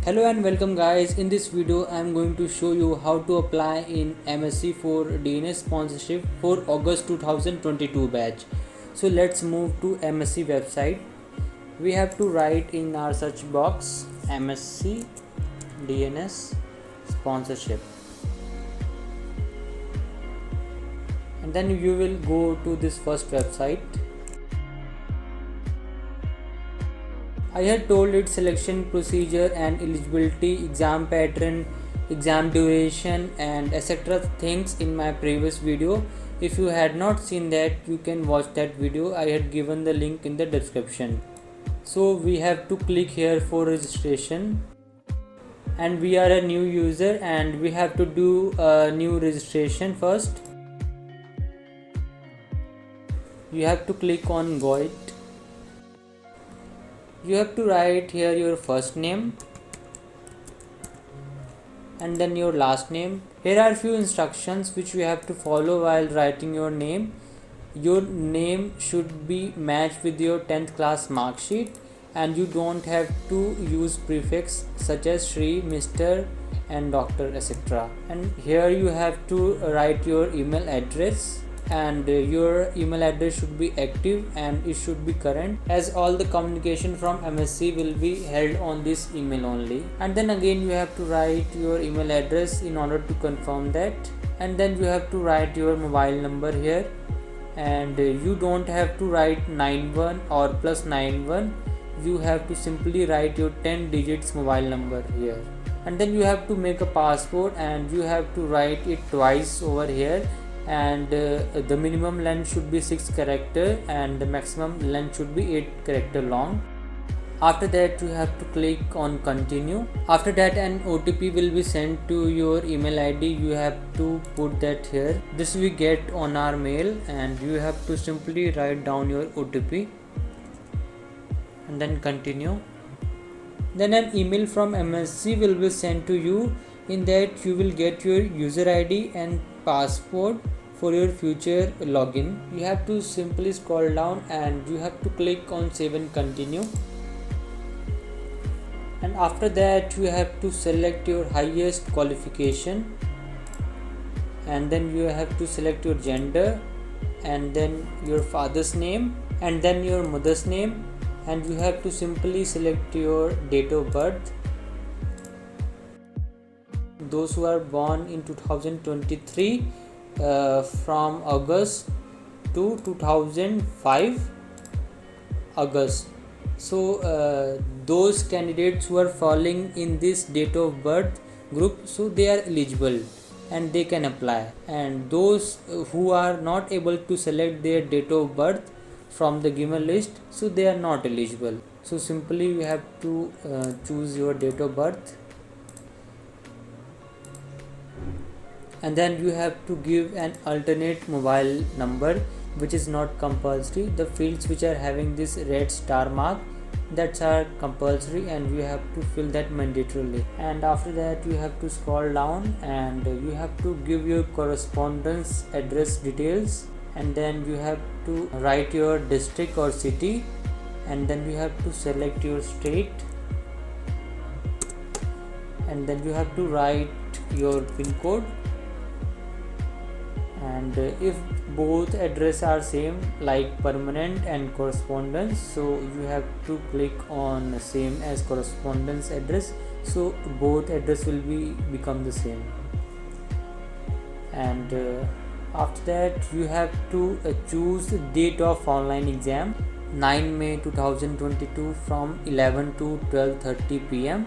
Hello and welcome guys. In this video I am going to show you how to apply in MSc for DNS sponsorship for August 2022 batch. So let's move to MSc website. We have to write in our search box MSc DNS sponsorship, and then you will go to this first website. I had told it selection procedure and eligibility, exam pattern, exam duration and etc. things in my previous video. If you had not seen that, you can watch that video. I had given the link in the description. So we have to click here for registration, and we are a new user and we have to do a new registration first. You have to click on Go It. You have to write here your first name and then your last name. Here are few instructions which you have to follow while writing your name. Your name should be matched with your 10th class mark sheet, and you don't have to use prefix such as Shri, Mr. and Doctor, etc. And here you have to write your email address, and your email address should be active and it should be current, as all the communication from MSc will be held on this email only. And then again you have to write your email address in order to confirm that, and then you have to write your mobile number here, and you don't have to write 91 or plus 91. You have to simply write your 10 digits mobile number here, and then you have to make a passport and you have to write it twice over here, and the minimum length should be 6 character and the maximum length should be 8 character long. After that you have to click on continue. After that an OTP will be sent to your email ID. You have to put that here. This we get on our mail, and you have to simply write down your OTP and then continue. Then an email from MSc will be sent to you. In that you will get your user ID and password for your future login. You have to simply scroll down and you have to click on save and continue. And after that you have to select your highest qualification, and then you have to select your gender, and then your father's name, and then your mother's name, and you have to simply select your date of birth. Those who are born in 2023 from August to 2005 August. So those candidates who are falling in this date of birth group, so they are eligible and they can apply. And those who are not able to select their date of birth from the given list, so they are not eligible. So simply you have to choose your date of birth, and then you have to give an alternate mobile number which is not compulsory. The fields which are having this red star mark, that's are compulsory and you have to fill that mandatorily. And after that you have to scroll down and you have to give your correspondence address details, and then you have to write your district or city, and then you have to select your state, and then you have to write your pin code. And if both address are same like permanent and correspondence, so you have to click on same as correspondence address, so both address will become the same. And after that you have to choose date of online exam, 9 May 2022 from 11 to 12:30 PM.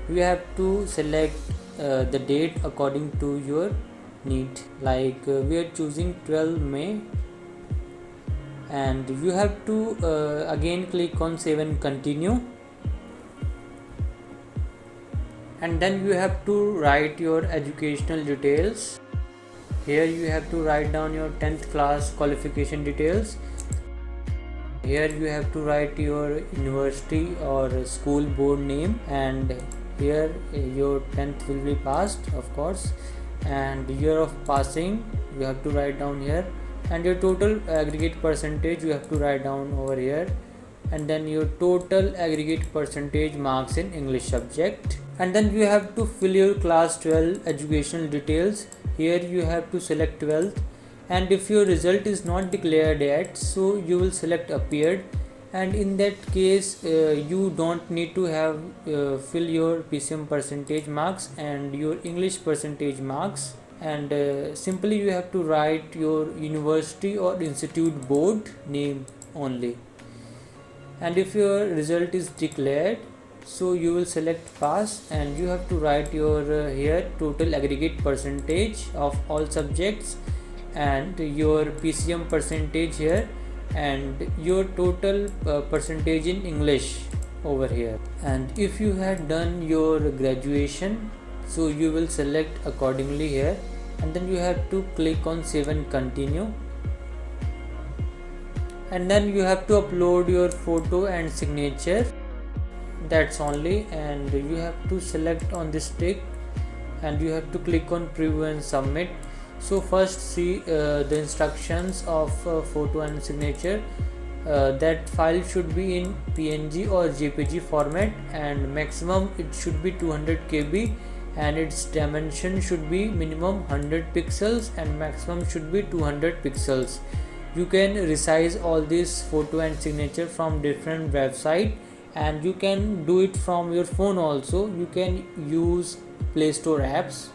You have to select the date according to your need, like we are choosing 12 May, and you have to again click on save and continue. And then you have to write your educational details. Here you have to write down your 10th class qualification details. Here you have to write your university or school board name, and here your 10th will be passed, of course, and year of passing you have to write down here, and your total aggregate percentage you have to write down over here. and then your total aggregate percentage marks in English subject. And then you have to fill your class 12 educational details. Here you have to select 12th, and if your result is not declared yet, so you will select appeared, and in that case you don't need to have fill your PCM percentage marks and your English percentage marks, and simply you have to write your university or institute board name only. And if your result is declared, so you will select pass, and you have to write your here total aggregate percentage of all subjects and your PCM percentage here, and your total percentage in English over here. And if you had done your graduation, so you will select accordingly here, and then you have to click on save and continue, and then you have to upload your photo and signature. That's only, and you have to select on this tick, and you have to click on preview and submit. So first see the instructions of photo and signature. That file should be in PNG or JPG format, and maximum it should be 200 KB, and its dimension should be minimum 100 pixels and maximum should be 200 pixels. You can resize all this photo and signature from different website, and you can do it from your phone also. You can use Play Store apps.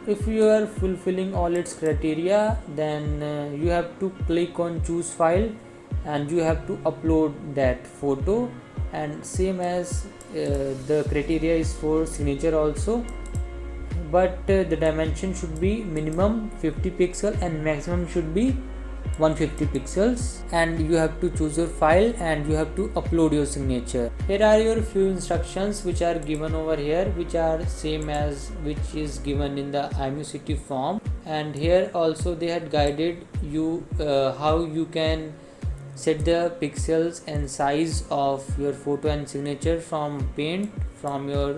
If you are fulfilling all its criteria, then you have to click on choose file, and you have to upload that photo, and same as the criteria is for signature also, but the dimension should be minimum 50 pixel and maximum should be 150 pixels, and you have to choose your file and you have to upload your signature. Here are your few instructions which are given over here, which are same as which is given in the IMUCT form, and here also they had guided you how you can set the pixels and size of your photo and signature from Paint from your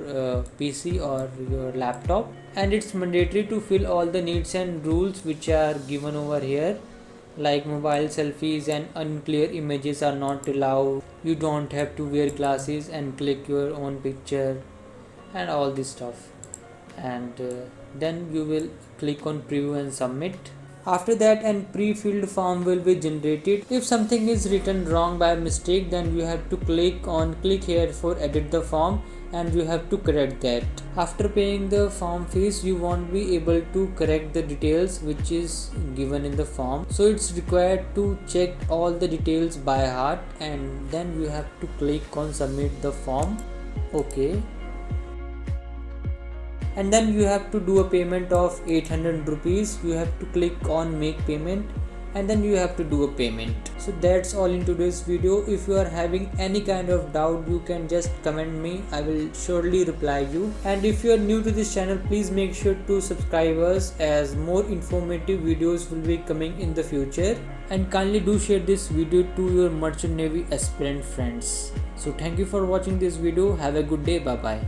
PC or your laptop. And it's mandatory to fill all the needs and rules which are given over here, like mobile selfies and unclear images are not allowed. You don't have to wear glasses and click your own picture and all this stuff. And then you will click on preview and submit. After that, an pre-filled form will be generated. If something is written wrong by mistake, then you have to click here for edit the form, and you have to correct that. After paying the form fees, you won't be able to correct the details which is given in the form, so it's required to check all the details by heart, and then you have to click on submit the form. Okay, and then you have to do a payment of 800 rupees. You have to click on make payment, and then you have to do a payment. So that's all in today's video. If you are having any kind of doubt, you can just comment me. I will surely reply you. And if you are new to this channel, please make sure to subscribe us, as more informative videos will be coming in the future. And kindly do share this video to your Merchant Navy aspirant friends. So thank you for watching this video. Have a good day. Bye bye.